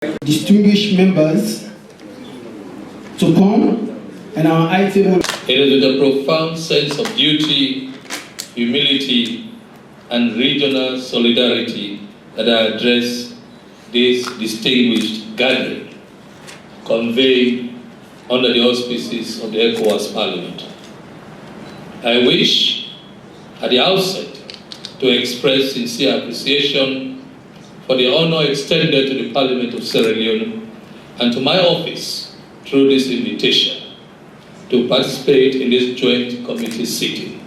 Distinguished members to come, and our item. It is with a profound sense of duty, humility, and regional solidarity that I address this distinguished gathering, conveyed under the auspices of the ECOWAS Parliament. I wish, at the outset, to express sincere appreciation for the honor extended to the Parliament of Sierra Leone and to my office through this invitation to participate in this joint committee sitting.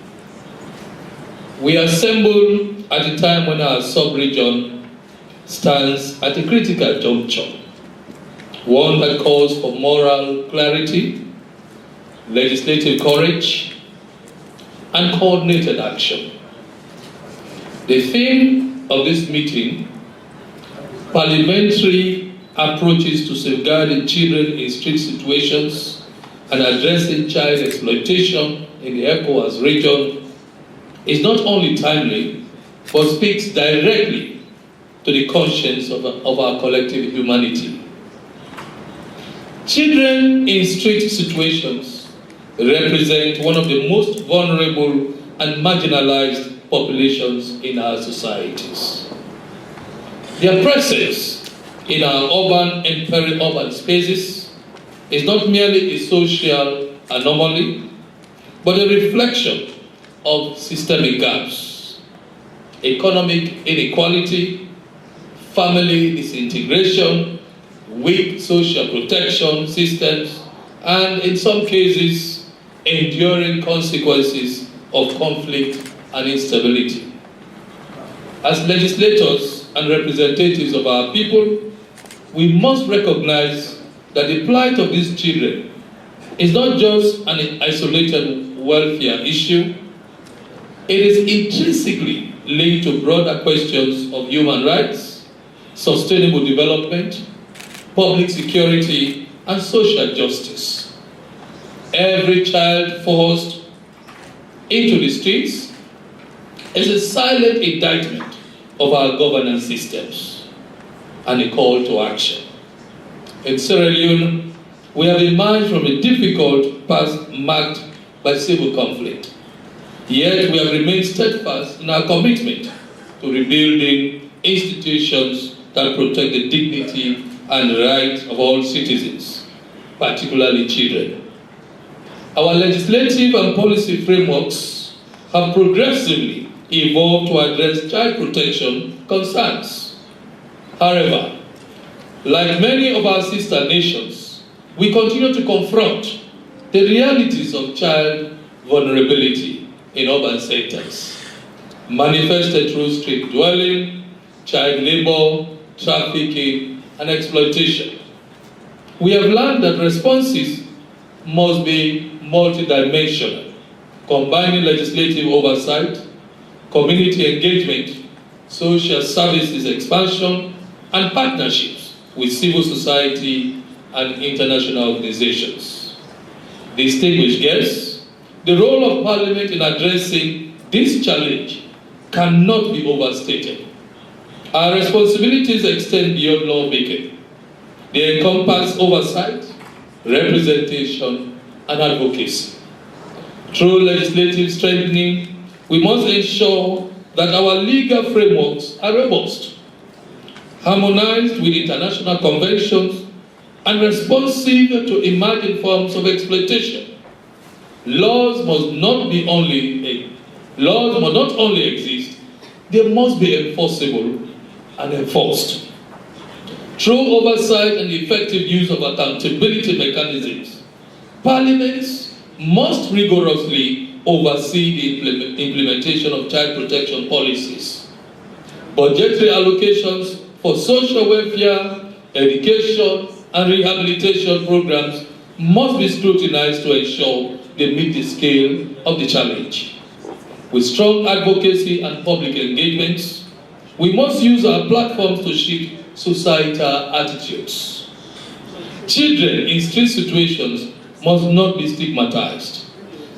We assemble at a time when our sub-region stands at a critical juncture, one that calls for moral clarity, legislative courage, and coordinated action. The theme of this meeting, parliamentary approaches to safeguarding children in street situations and addressing child exploitation in the ECOWAS region, is not only timely, but speaks directly to the conscience of our collective humanity. Children in street situations represent one of the most vulnerable and marginalized populations in our societies. Their presence in our urban and peri-urban spaces is not merely a social anomaly, but a reflection of systemic gaps, economic inequality, family disintegration, weak social protection systems, and in some cases, enduring consequences of conflict and instability. As legislators and representatives of our people, we must recognize that the plight of these children is not just an isolated welfare issue. It is intrinsically linked to broader questions of human rights, sustainable development, public security, and social justice. Every child forced into the streets is a silent indictment of our governance systems and a call to action. In Sierra Leone, we have emerged from a difficult past marked by civil conflict. Yet we have remained steadfast in our commitment to rebuilding institutions that protect the dignity and rights of all citizens, particularly children. Our legislative and policy frameworks have progressively evolved to address child protection concerns. However, like many of our sister nations, we continue to confront the realities of child vulnerability in urban sectors, manifested through street dwelling, child labor, trafficking, and exploitation. We have learned that responses must be multidimensional, combining legislative oversight, community engagement, social services expansion, and partnerships with civil society and international organizations. Distinguished guests, the role of Parliament in addressing this challenge cannot be overstated. Our responsibilities extend beyond lawmaking. They encompass oversight, representation, and advocacy. Through legislative strengthening, we must ensure that our legal frameworks are robust, harmonized with international conventions, and responsive to emerging forms of exploitation. Laws must not only exist, they must be enforceable and enforced. Through oversight and effective use of accountability mechanisms, parliaments must rigorously oversee the implementation of child protection policies. Budgetary allocations for social welfare, education, and rehabilitation programs must be scrutinized to ensure they meet the scale of the challenge. With strong advocacy and public engagements, we must use our platforms to shift societal attitudes. Children in street situations must not be stigmatized.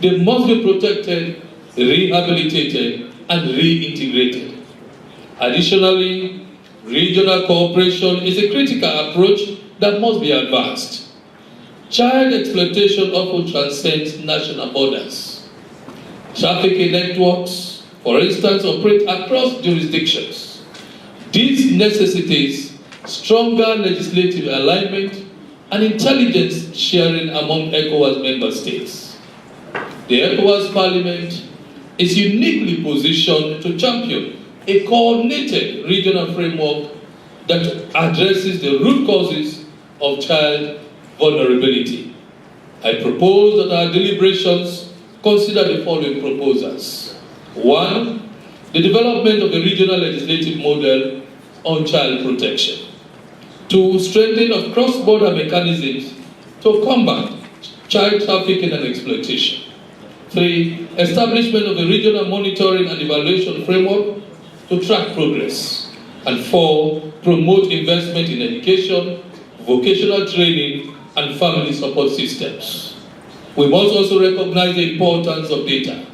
They must be protected, rehabilitated, and reintegrated. Additionally, Regional cooperation is a critical approach that must be advanced. Child exploitation often transcends national borders. Trafficking networks, for instance, operate across jurisdictions. This necessitates stronger legislative alignment and intelligence sharing among ECOWAS member states. The ECOWAS Parliament is uniquely positioned to champion a coordinated regional framework that addresses the root causes of child vulnerability. I propose that our deliberations consider the following proposals. 1. The development of a regional legislative model on child protection. 2. Strengthening of cross-border mechanisms to combat child trafficking and exploitation. 3. Establishment of a regional monitoring and evaluation framework to track progress. And 4. Promote investment in education, vocational training, and family support systems. We must also recognize the importance of data.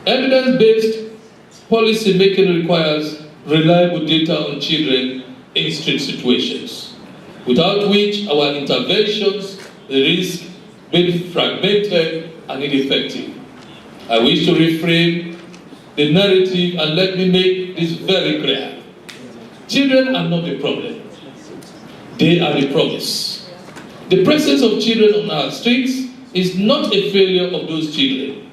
Evidence-based policy making requires reliable data on children in street situations, without which our interventions risk being fragmented and ineffective. I wish to reframe the narrative and let me make this very clear. Children are not the problem. They are the promise. The presence of children on our streets is not a failure of those children.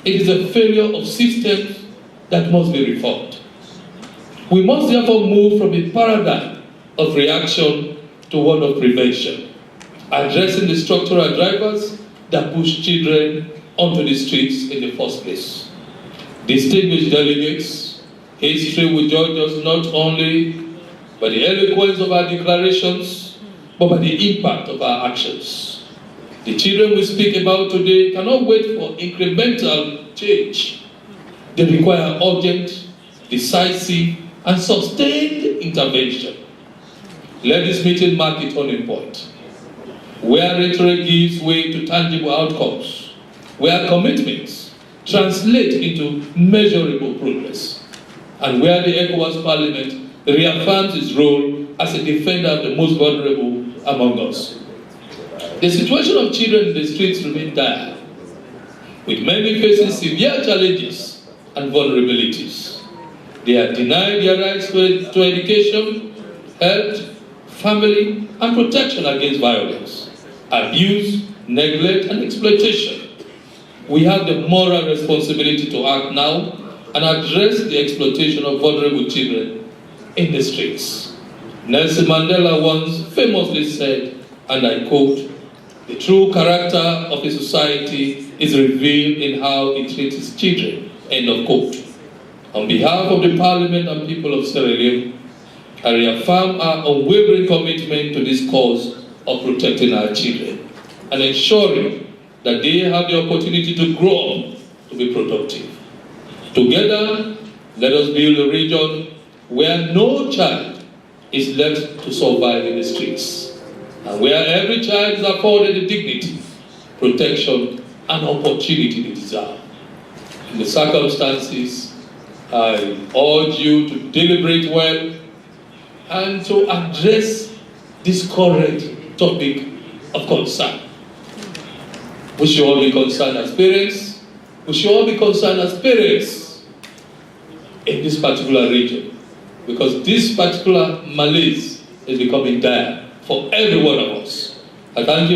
It is a failure of systems that must be reformed. We must therefore move from a paradigm of reaction to one of prevention, addressing the structural drivers that push children onto the streets in the first place. Distinguished delegates, history will judge us not only by the eloquence of our declarations, but by the impact of our actions. The children we speak about today cannot wait for incremental change. They require urgent, decisive, and sustained intervention. Let this meeting mark a turning point, where rhetoric gives way to tangible outcomes, where commitments translate into measurable progress, and where the ECOWAS Parliament reaffirms its role as a defender of the most vulnerable among us. The situation of children in the streets remains dire, with many facing severe challenges and vulnerabilities. They are denied their rights to education, health, family, and protection against violence, abuse, neglect, and exploitation. We have the moral responsibility to act now and address the exploitation of vulnerable children in the streets. Nelson Mandela once famously said, and I quote, "The true character of a society is revealed in how it treats its children," end of quote. On behalf of the Parliament and people of Sierra Leone, I reaffirm our unwavering commitment to this cause of protecting our children and ensuring that they have the opportunity to grow up to be productive. Together, let us build a region where no child is left to survive in the streets, and where every child is afforded the dignity, protection, and opportunity they deserve. In the circumstances, I urge you to deliberate well and to address this current topic of concern. We should all be concerned as parents. We should all be concerned as parents in this particular region, because this particular malaise is becoming dire for every one of us. I thank you.